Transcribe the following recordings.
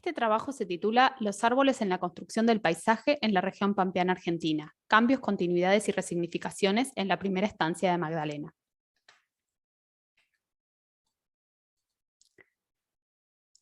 Este trabajo se titula Los árboles en la construcción del paisaje en la región pampeana argentina, cambios, continuidades y resignificaciones en la primera estancia de Magdalena.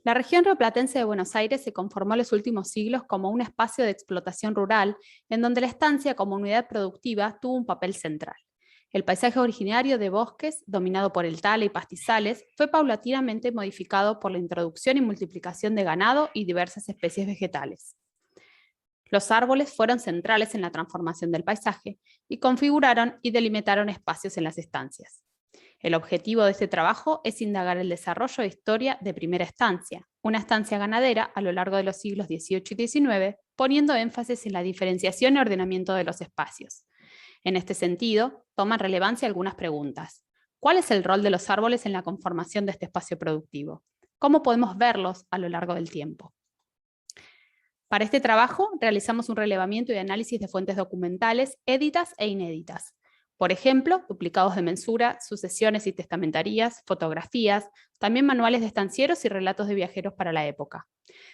La región rioplatense de Buenos Aires se conformó en los últimos siglos como un espacio de explotación rural, en donde la estancia como unidad productiva tuvo un papel central. El paisaje originario de bosques, dominado por el tala y pastizales, fue paulatinamente modificado por la introducción y multiplicación de ganado y diversas especies vegetales. Los árboles fueron centrales en la transformación del paisaje y configuraron y delimitaron espacios en las estancias. El objetivo de este trabajo es indagar el desarrollo de historia de primera estancia, una estancia ganadera a lo largo de los siglos XVIII y XIX, poniendo énfasis en la diferenciación y ordenamiento de los espacios. En este sentido, toman relevancia algunas preguntas. ¿Cuál es el rol de los árboles en la conformación de este espacio productivo? ¿Cómo podemos verlos a lo largo del tiempo? Para este trabajo, realizamos un relevamiento y análisis de fuentes documentales, éditas e inéditas. Por ejemplo, duplicados de mensura, sucesiones y testamentarías, fotografías, también manuales de estancieros y relatos de viajeros para la época.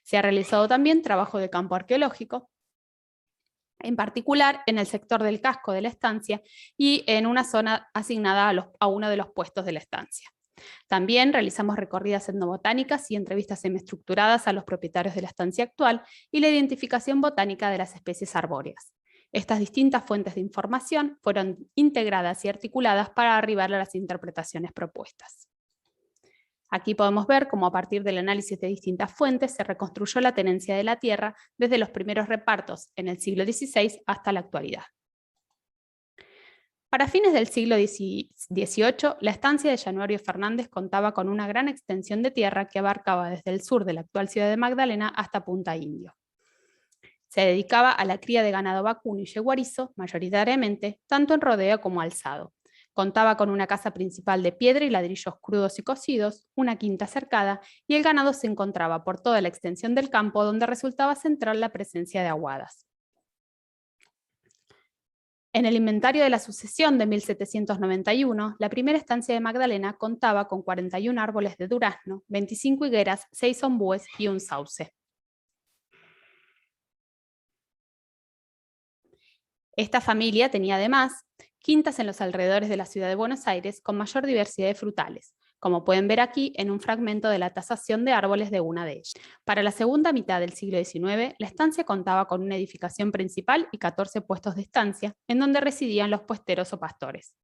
Se ha realizado también trabajo de campo arqueológico, en particular en el sector del casco de la estancia y en una zona asignada a uno de los puestos de la estancia. También realizamos recorridas etnobotánicas y entrevistas semiestructuradas a los propietarios de la estancia actual y la identificación botánica de las especies arbóreas. Estas distintas fuentes de información fueron integradas y articuladas para arribar a las interpretaciones propuestas. Aquí podemos ver cómo a partir del análisis de distintas fuentes se reconstruyó la tenencia de la tierra desde los primeros repartos en el siglo XVI hasta la actualidad. Para fines del siglo XVIII, la estancia de Januario Fernández contaba con una gran extensión de tierra que abarcaba desde el sur de la actual ciudad de Magdalena hasta Punta Indio. Se dedicaba a la cría de ganado vacuno y yeguarizo, mayoritariamente, tanto en rodeo como alzado. Contaba con una casa principal de piedra y ladrillos crudos y cocidos, una quinta cercada, y el ganado se encontraba por toda la extensión del campo, donde resultaba central la presencia de aguadas. En el inventario de la sucesión de 1791, la primera estancia de Magdalena contaba con 41 árboles de durazno, 25 higueras, 6 ombúes y un sauce. Esta familia tenía además quintas en los alrededores de la ciudad de Buenos Aires con mayor diversidad de frutales, como pueden ver aquí en un fragmento de la tasación de árboles de una de ellas. Para la segunda mitad del siglo XIX, la estancia contaba con una edificación principal y 14 puestos de estancia, en donde residían los puesteros o pastores.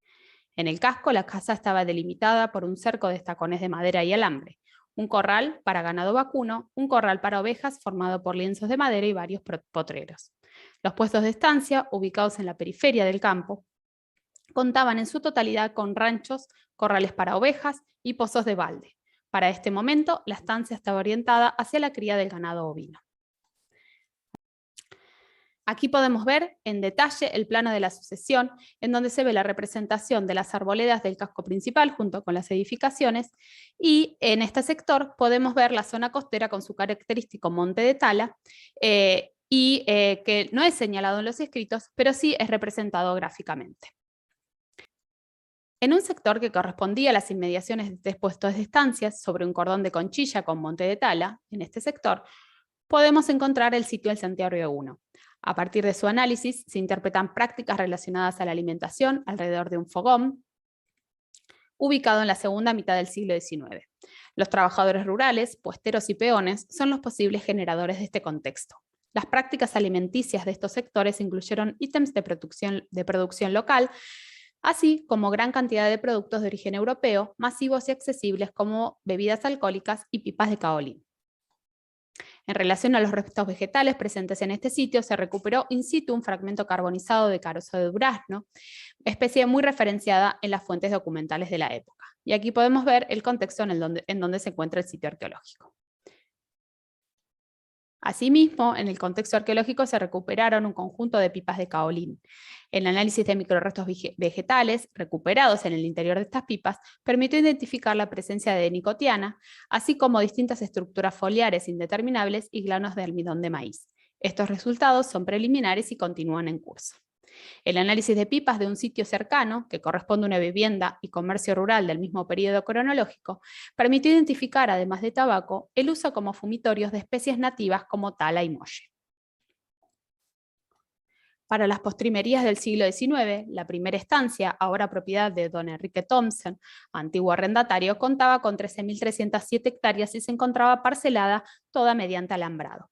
En el casco, la casa estaba delimitada por un cerco de estacones de madera y alambre, un corral para ganado vacuno, un corral para ovejas formado por lienzos de madera y varios potreros. Los puestos de estancia, ubicados en la periferia del campo, contaban en su totalidad con ranchos, corrales para ovejas y pozos de balde. Para este momento, la estancia estaba orientada hacia la cría del ganado ovino. Aquí podemos ver en detalle el plano de la sucesión, en donde se ve la representación de las arboledas del casco principal junto con las edificaciones, y en este sector podemos ver la zona costera con su característico monte de tala, que no es señalado en los escritos, pero sí es representado gráficamente. En un sector que correspondía a las inmediaciones de 3 puestos de estancias, sobre un cordón de conchilla con monte de tala, en este sector, podemos encontrar el sitio del Santiago 1. A partir de su análisis, se interpretan prácticas relacionadas a la alimentación alrededor de un fogón, ubicado en la segunda mitad del siglo XIX. Los trabajadores rurales, puesteros y peones son los posibles generadores de este contexto. Las prácticas alimenticias de estos sectores incluyeron ítems de producción local, así como gran cantidad de productos de origen europeo, masivos y accesibles como bebidas alcohólicas y pipas de caolín. En relación a los restos vegetales presentes en este sitio, se recuperó in situ un fragmento carbonizado de carozo de durazno, especie muy referenciada en las fuentes documentales de la época. Y aquí podemos ver el contexto en donde se encuentra el sitio arqueológico. Asimismo, en el contexto arqueológico se recuperaron un conjunto de pipas de caolín. El análisis de microrrestos vegetales recuperados en el interior de estas pipas permitió identificar la presencia de nicotiana, así como distintas estructuras foliares indeterminables y granos de almidón de maíz. Estos resultados son preliminares y continúan en curso. El análisis de pipas de un sitio cercano, que corresponde a una vivienda y comercio rural del mismo periodo cronológico, permitió identificar, además de tabaco, el uso como fumitorios de especies nativas como tala y molle. Para las postrimerías del siglo XIX, la primera estancia, ahora propiedad de don Enrique Thompson, antiguo arrendatario, contaba con 13.307 hectáreas y se encontraba parcelada toda mediante alambrado.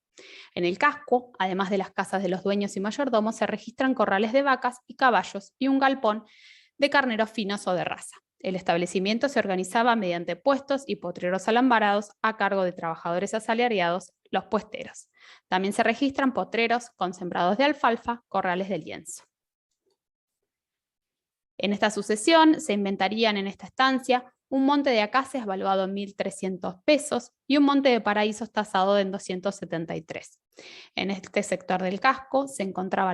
En el casco, además de las casas de los dueños y mayordomos, se registran corrales de vacas y caballos y un galpón de carneros finos o de raza. El establecimiento se organizaba mediante puestos y potreros alambrados a cargo de trabajadores asalariados, los puesteros. También se registran potreros con sembrados de alfalfa, corrales de lienzo. En esta sucesión se inventarían en esta estancia un monte de acacias valuado en 1.300 pesos y un monte de paraísos tasado en 273. En este sector del casco se encontraba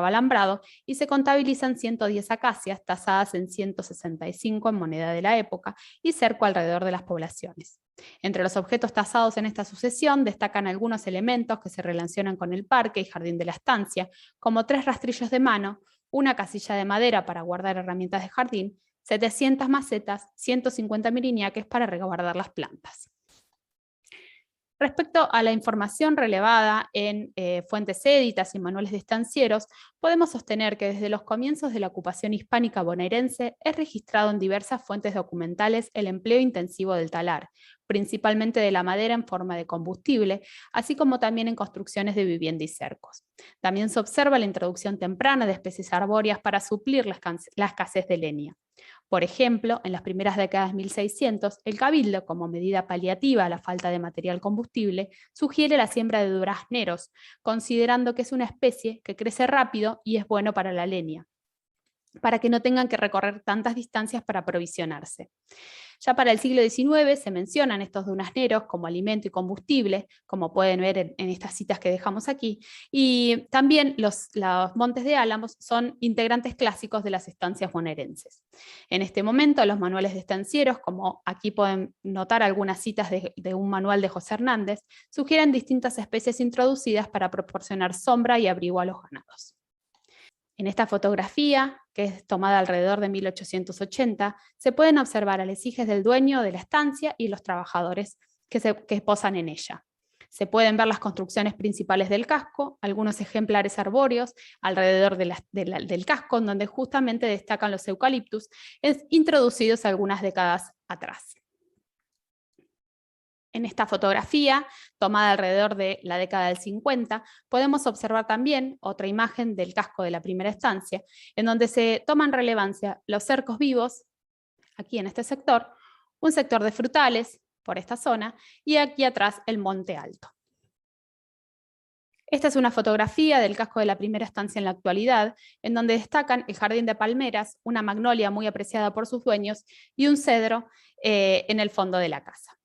alambrado y se contabilizan 110 acacias tasadas en 165 en moneda de la época y cerco alrededor de las poblaciones. Entre los objetos tasados en esta sucesión destacan algunos elementos que se relacionan con el parque y jardín de la estancia, como 3 rastrillos de mano, una casilla de madera para guardar herramientas de jardín, 700 macetas, 150 miriñaques para resguardar las plantas. Respecto a la información relevada en fuentes éditas y manuales de estancieros, podemos sostener que desde los comienzos de la ocupación hispánica bonaerense es registrado en diversas fuentes documentales el empleo intensivo del talar, principalmente de la madera en forma de combustible, así como también en construcciones de vivienda y cercos. También se observa la introducción temprana de especies arbóreas para suplir la escasez de leña. Por ejemplo, en las primeras décadas de 1600, el Cabildo, como medida paliativa a la falta de material combustible, sugiere la siembra de durazneros, considerando que es una especie que crece rápido y es bueno para la leña, para que no tengan que recorrer tantas distancias para aprovisionarse. Ya para el siglo XIX se mencionan estos durazneros como alimento y combustible, como pueden ver en estas citas que dejamos aquí, y también los montes de álamos son integrantes clásicos de las estancias bonaerenses. En este momento los manuales de estancieros, como aquí pueden notar algunas citas de un manual de José Hernández, sugieren distintas especies introducidas para proporcionar sombra y abrigo a los ganados. En esta fotografía, que es tomada alrededor de 1880, se pueden observar alecijes del dueño de la estancia y los trabajadores que posan en ella. Se pueden ver las construcciones principales del casco, algunos ejemplares arbóreos alrededor del casco, en donde justamente destacan los eucaliptus, introducidos algunas décadas atrás. En esta fotografía, tomada alrededor de la década del 50, podemos observar también otra imagen del casco de la primera estancia, en donde se toman relevancia los cercos vivos, aquí en este sector, un sector de frutales, por esta zona, y aquí atrás el Monte Alto. Esta es una fotografía del casco de la primera estancia en la actualidad, en donde destacan el jardín de palmeras, una magnolia muy apreciada por sus dueños, y un cedro en el fondo de la casa.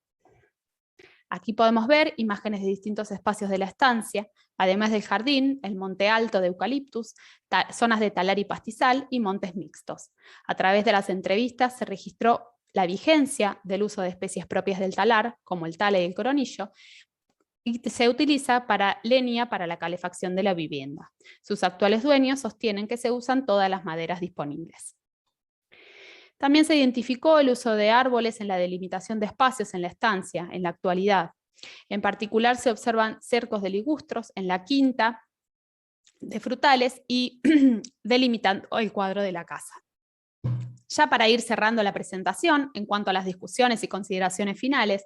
Aquí podemos ver imágenes de distintos espacios de la estancia, además del jardín, el monte alto de eucaliptus, zonas de talar y pastizal y montes mixtos. A través de las entrevistas se registró la vigencia del uso de especies propias del talar, como el tala y el coronillo, y se utiliza para leña para la calefacción de la vivienda. Sus actuales dueños sostienen que se usan todas las maderas disponibles. También se identificó el uso de árboles en la delimitación de espacios en la estancia, en la actualidad. En particular se observan cercos de ligustros en la quinta de frutales y delimitando el cuadro de la casa. Ya para ir cerrando la presentación, en cuanto a las discusiones y consideraciones finales,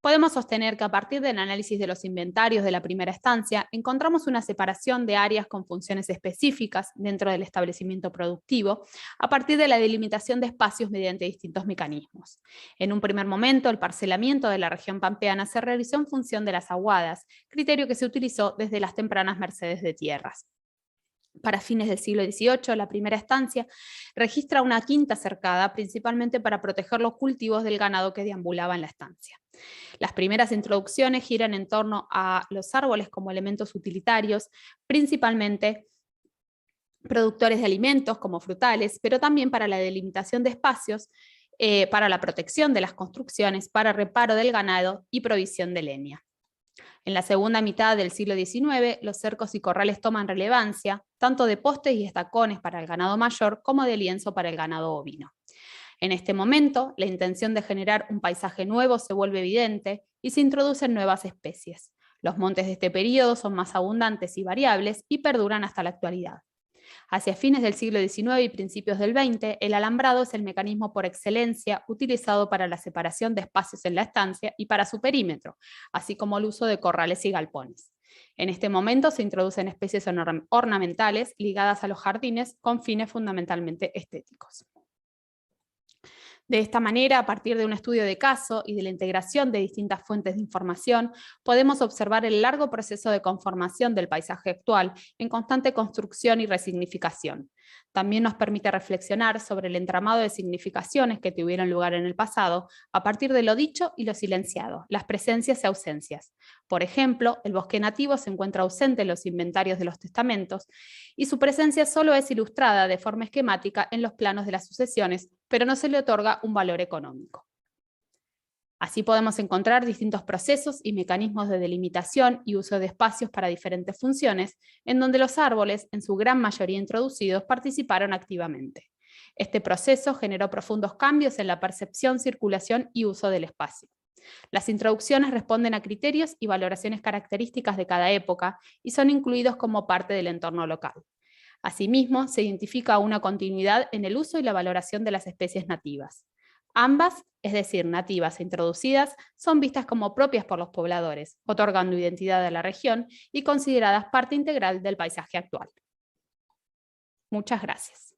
podemos sostener que a partir del análisis de los inventarios de la primera estancia, encontramos una separación de áreas con funciones específicas dentro del establecimiento productivo, a partir de la delimitación de espacios mediante distintos mecanismos. En un primer momento, el parcelamiento de la región pampeana se realizó en función de las aguadas, criterio que se utilizó desde las tempranas mercedes de tierras. Para fines del siglo XVIII, la primera estancia registra una quinta cercada, principalmente para proteger los cultivos del ganado que deambulaba en la estancia. Las primeras introducciones giran en torno a los árboles como elementos utilitarios, principalmente productores de alimentos como frutales, pero también para la delimitación de espacios, para la protección de las construcciones, para reparo del ganado y provisión de leña. En la segunda mitad del siglo XIX, los cercos y corrales toman relevancia, tanto de postes y estacones para el ganado mayor como de lienzo para el ganado ovino. En este momento, la intención de generar un paisaje nuevo se vuelve evidente y se introducen nuevas especies. Los montes de este periodo son más abundantes y variables y perduran hasta la actualidad. Hacia fines del siglo XIX y principios del XX, el alambrado es el mecanismo por excelencia utilizado para la separación de espacios en la estancia y para su perímetro, así como el uso de corrales y galpones. En este momento se introducen especies ornamentales ligadas a los jardines con fines fundamentalmente estéticos. De esta manera, a partir de un estudio de caso y de la integración de distintas fuentes de información, podemos observar el largo proceso de conformación del paisaje actual en constante construcción y resignificación. También nos permite reflexionar sobre el entramado de significaciones que tuvieron lugar en el pasado a partir de lo dicho y lo silenciado, las presencias y ausencias. Por ejemplo, el bosque nativo se encuentra ausente en los inventarios de los testamentos y su presencia solo es ilustrada de forma esquemática en los planos de las sucesiones, pero no se le otorga un valor económico. Así podemos encontrar distintos procesos y mecanismos de delimitación y uso de espacios para diferentes funciones, en donde los árboles, en su gran mayoría introducidos, participaron activamente. Este proceso generó profundos cambios en la percepción, circulación y uso del espacio. Las introducciones responden a criterios y valoraciones características de cada época y son incluidos como parte del entorno local. Asimismo, se identifica una continuidad en el uso y la valoración de las especies nativas. Ambas, es decir, nativas e introducidas, son vistas como propias por los pobladores, otorgando identidad a la región y consideradas parte integral del paisaje actual. Muchas gracias.